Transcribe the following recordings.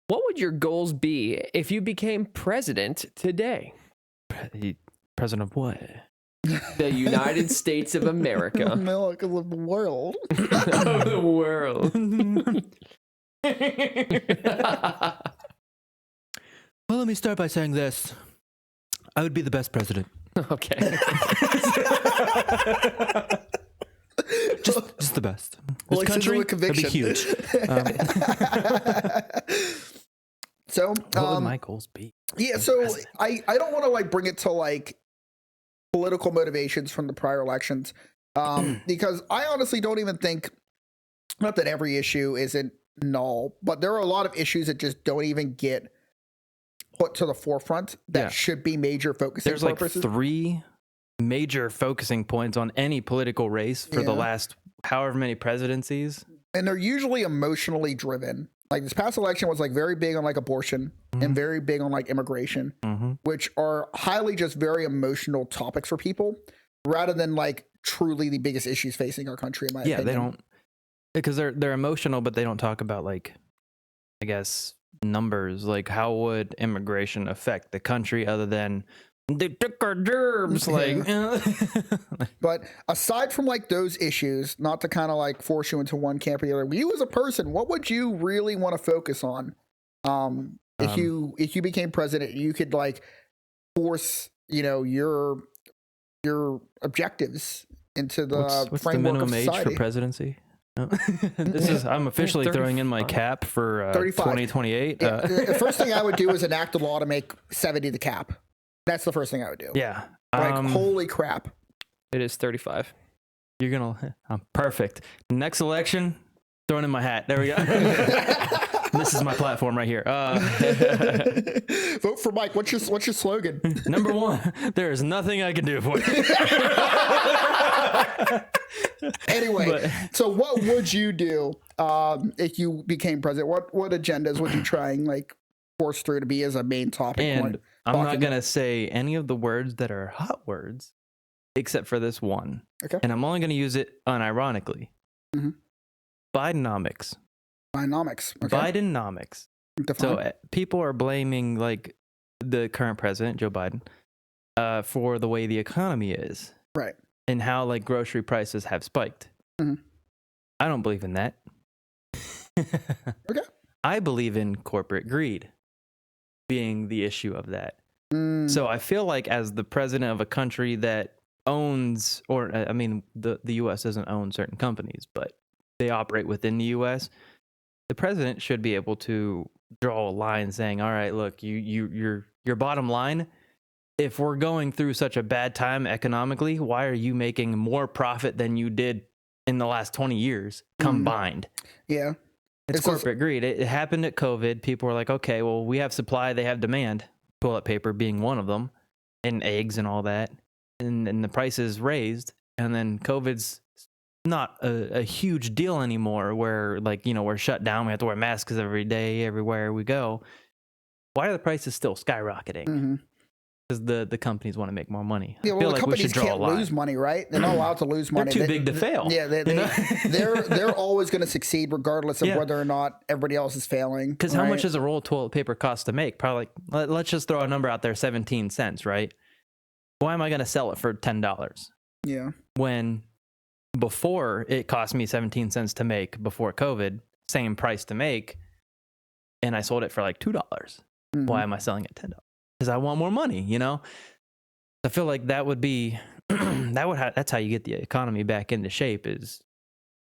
What would your goals be if you became president today? President of what? The United States of America. America of the world. Of the world. Well, let me start by saying this. I would be the best president. Okay. Just the best. This Like, country with would be conviction. huge. So, What would my goals be? yeah, so I don't want to like bring it to like political motivations from the prior elections, because I honestly don't even think, not that every issue isn't null, but there are a lot of issues that just don't even get put to the forefront that Yeah. should be major focusing There's like purposes. 3 major focusing points on any political race for the Yeah. last however many presidencies. And they're usually emotionally driven. Like this past election was like very big on like abortion and very big on like immigration, which are highly just very emotional topics for people rather than like truly the biggest issues facing our country in my opinion. They don't, because they're emotional, but they don't talk about like, I guess, numbers. Like how would immigration affect the country other than they took our gerbs? Like, But aside from like those issues, not to kind of like force you into one camp or the other, you as a person, what would you really want to focus on? If you became president, you could like force, you know, your objectives into the what's the framework minimum of age society. for presidency? No. I'm officially throwing in my cap for 35. 2028. Yeah, the first thing I would do is enact a law to make 70 the cap. That's the first thing I would do. Yeah. Like, holy crap. It is 35. You're gonna perfect. Next election, throwing in my hat. There we go. This is my platform right here. Vote for Mike. What's your slogan? Number 1, there is nothing I can do for you. Anyway, so what would you do if you became president? What agendas would you try and like force through to be as a main topic And point? I'm not gonna say any of the words that are hot words, except for this one. Okay. And I'm only gonna use it unironically. Mhm. Bidenomics. Bidenomics. Okay. Bidenomics. Define. So people are blaming like the current president, Joe Biden, for the way the economy is. Right. And how like grocery prices have spiked. Mhm. I don't believe in that. Okay. I believe in corporate greed being the issue of that. Mm, So I feel like as the president of a country that owns, or I mean, the U.S. doesn't own certain companies, but they operate within the U.S., the president should be able to draw a line saying, all right, look, your bottom line, if we're going through such a bad time economically, why are you making more profit than you did in the last 20 years combined? yeah. It's It's just- corporate greed. It happened at COVID. People were like, okay, well, we have supply, they have demand, toilet paper being one of them, and eggs and all that. And the prices raised. And then COVID's not a huge deal anymore where, like, you know, we're shut down. We have to wear masks every day, everywhere we go. Why are the prices still skyrocketing? Mhm. Because the companies want to make more money. Yeah, I well, feel the like we companies should draw a can't line. lose money, right? They're not allowed to lose money. They're too big to fail. Yeah, you know? they're always going to succeed regardless of Yeah. whether or not everybody else is failing. Because how right? much does a roll of toilet paper cost to make? Probably, let's just throw a number out there, 17 cents, right? Why am I going to sell it for $10 Yeah. when before it cost me 17 cents to make before COVID, same price to make, and I sold it for like $2? Mhm. Why am I selling it $10? Because I want more money, you know? I feel like that would be, that's how you get the economy back into shape, is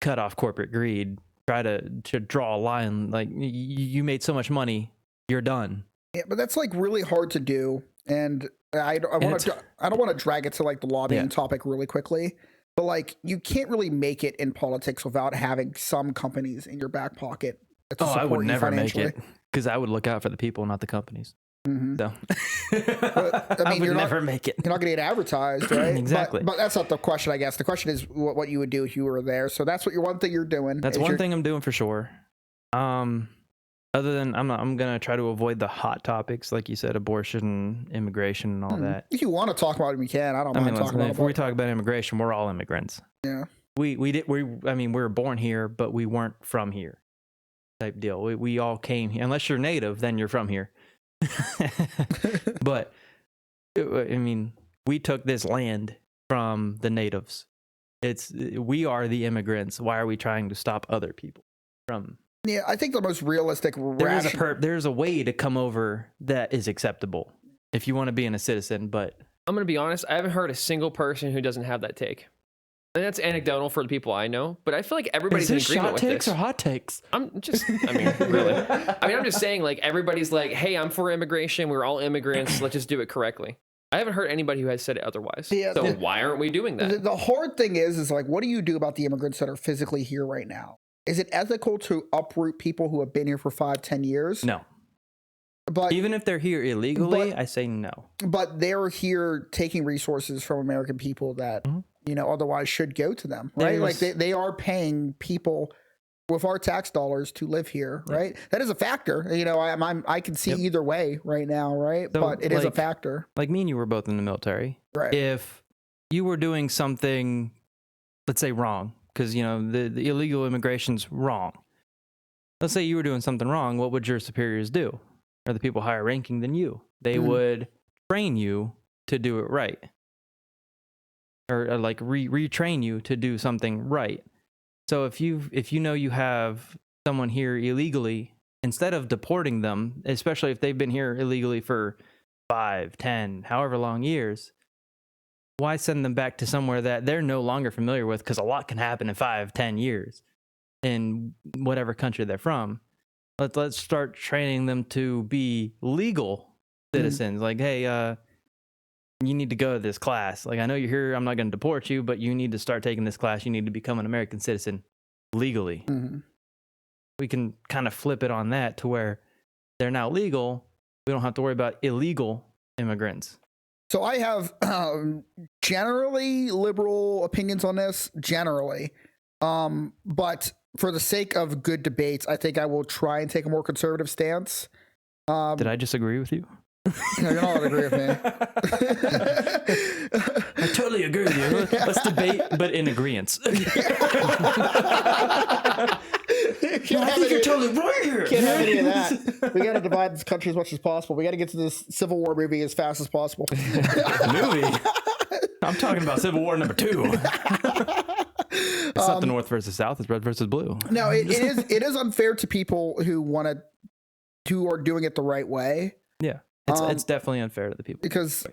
cut off corporate greed, try to draw a line. Like, you made so much money, you're done. Yeah, but that's like really hard to do, and I don't want to drag it to like the lobbying topic really quickly, but like you can't really make it in politics without having some companies in your back pocket. To I support would you never make financially. it, because I would look out for the people, not the companies. Mhm. So But, I I mean, would you're not- never make it. You're not going to get advertised, right? Exactly. But that's not the question, I guess. The question is what you would do if you were there. So that's one thing you're doing. That's is one you're- thing I'm doing for sure. Other than I'm gonna try to avoid the hot topics, like you said, abortion, immigration, and all that. If you want to talk about it, we can. I don't I mind mean, talking if we about talk about immigration, we're all immigrants. it. Yeah. We were born here, but we weren't from here. type deal. We all came here. Unless you're native, then you're from here. But I mean, we took this land from the natives. We are the immigrants. Why are we trying to stop other people from? Yeah, I think the most realistic There's a way to come over that is acceptable if you want to be a citizen. But I'm going to be honest, I haven't heard a single person who doesn't have that take. And that's anecdotal for the people I know, but I feel like everybody's in agreement with this. Or hot takes? I'm just, I mean, really. I mean, I'm just saying, like, everybody's like, hey, I'm for immigration. We're all immigrants. Let's just do it correctly. I haven't heard anybody who has said it otherwise. Yeah, so why aren't we doing that? The hard thing is like, what do you do about the immigrants that are physically here right now? Is it ethical to uproot people who have been here for 5-10 years? No. But even if they're here illegally, I say no. But they're here taking resources from American people that, otherwise should go to them, right? Like they are paying people with our tax dollars to live here, right? That is a factor. I can see either way right now, right? So, but it is a factor. Like me and you were both in the military. Right. If you were doing something, let's say wrong, because, the illegal immigration's wrong. Let's say you were doing something wrong. What would your superiors do? Or the people higher ranking than you? They would train you to do it right. Or like retrain you to do something right. So if you know you have someone here illegally, instead of deporting them, especially if they've been here illegally for 5, 10, however long years, why send them back to somewhere that they're no longer familiar with? Because a lot can happen in 5, 10 years in whatever country they're from. Let's start training them to be legal citizens. Like, hey, you need to go to this class. Like, I know you're here. I'm not going to deport you, but you need to start taking this class. You need to become an American citizen legally. Mm-hmm. We can kind of flip it on that to where they're now legal. We don't have to worry about illegal immigrants. So I have generally liberal opinions on this, generally. But for the sake of good debates, I think I will try and take a more conservative stance. Did I just agree with you? No, you don't agree with me. I totally agree with you. Let's debate, but in agreement. I think you're totally right here. Can't have any of that. We got to divide this country as much as possible. We got to get to this Civil War movie as fast as possible. Movie? I'm talking about Civil War number 2. It's not the North versus South. It's red versus blue. No, it is unfair to people who are doing it the right way. Yeah. It's definitely unfair to the people. Because,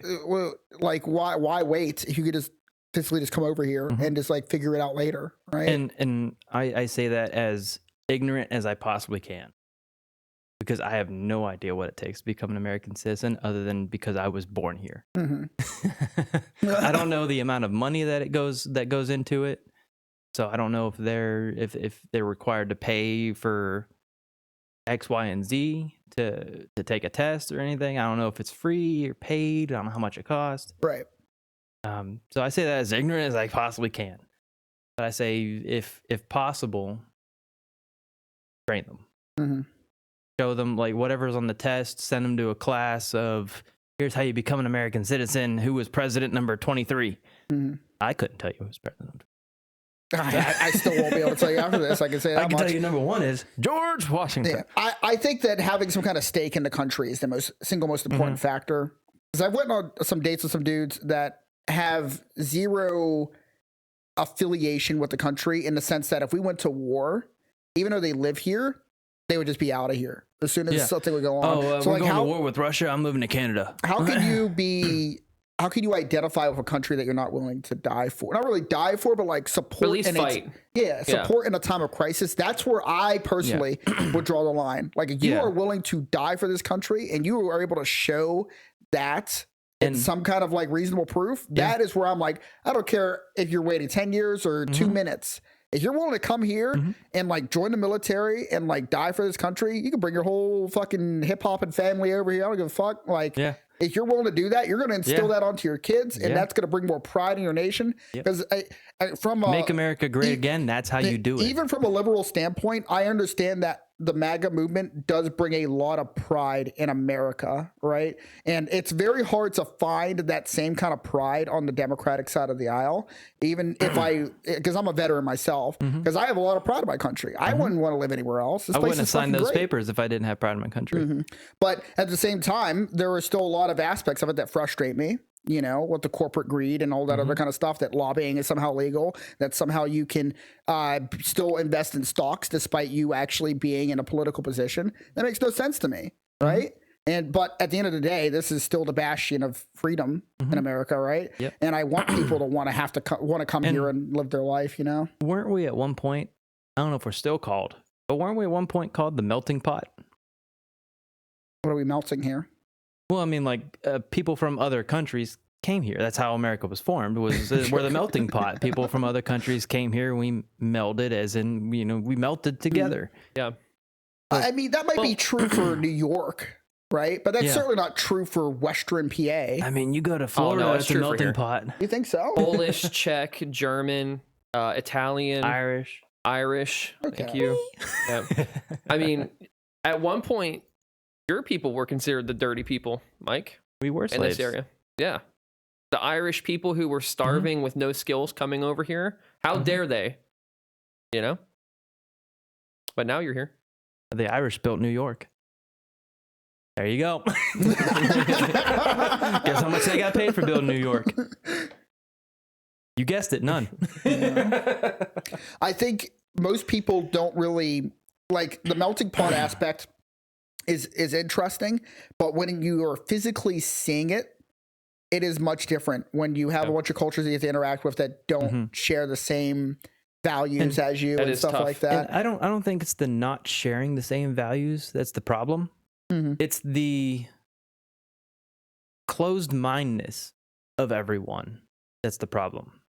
why wait? If you could just physically just come over here and just figure it out later, right? And I say that as ignorant as I possibly can, because I have no idea what it takes to become an American citizen, other than because I was born here. Mm-hmm. I don't know the amount of money that goes into it, so I don't know if they're required to pay for X, Y, and Z to take a test or anything. I don't know if it's free or paid. I don't know how much it costs. Right. So I say that as ignorant as I possibly can. But I say, if possible, train them. Mm-hmm. Show them whatever's on the test. Send them to a class of, here's how you become an American citizen. Who was president number 23? Mm-hmm. I couldn't tell you who was president. I still won't be able to tell you after this. I can say that I can tell you number 1 is George Washington. Yeah, I think that having some kind of stake in the country is the single most important factor. Because I've went on some dates with some dudes that have zero affiliation with the country, in the sense that if we went to war, even though they live here, they would just be out of here as soon as something would go on. So we're going to war with Russia. I'm moving to Canada. How can you identify with a country that you're not willing to die for? Not really die for, but support. At least fight. Support in a time of crisis. That's where I personally would draw the line. If you are willing to die for this country and you are able to show that in some kind of reasonable proof, that is where I'm I don't care if you're waiting 10 years or 2 minutes. If you're willing to come here and join the military and die for this country, you can bring your whole fucking hip hop and family over here. I don't give a fuck. If you're willing to do that, you're going to instill that onto your kids, and that's going to bring more pride in your nation. Because make America great again. That's how you do it. Even from a liberal standpoint, I understand that the MAGA movement does bring a lot of pride in America, right? And it's very hard to find that same kind of pride on the Democratic side of the aisle, even if because I'm a veteran myself, because I have a lot of pride in my country. I wouldn't want to live anywhere else. I wouldn't have signed those papers if I didn't have pride in my country. But at the same time, there are still a lot of aspects of it that frustrate me. You know, with the corporate greed and all that other kind of stuff, that lobbying is somehow legal, that somehow you can still invest in stocks despite you actually being in a political position. That makes no sense to me, right? But at the end of the day, this is still the bastion of freedom in America, right? Yep. And I want people to want to come here and live their life, you know? Weren't we at one point, I don't know if we're still called, but weren't we at one point called the melting pot? What are we melting here? Well, I mean, like people from other countries came here. That's how America was formed. We're the melting pot. People from other countries came here. We melded, as in, you know, we melted together. Yeah. I mean, that might be true for New York, right? But that's certainly not true for Western PA. I mean, you go to Florida, it's a melting pot. You think so? Polish, Czech, German, Italian, Irish. Okay. Thank you. Yeah. I mean, at one point, your people were considered the dirty people, Mike. We were slaves. In this area. Yeah. The Irish people who were starving with no skills coming over here. How dare they? You know? But now you're here. The Irish built New York. There you go. Guess how much they got paid for building New York? You guessed it, none. I think most people don't really like the melting pot aspect. Is interesting, but when you are physically seeing it, it is much different when you have a bunch of cultures that you have to interact with that don't share the same values as you and stuff like that. And I don't think it's the not sharing the same values that's the problem. It's the closed mindedness of everyone that's the problem.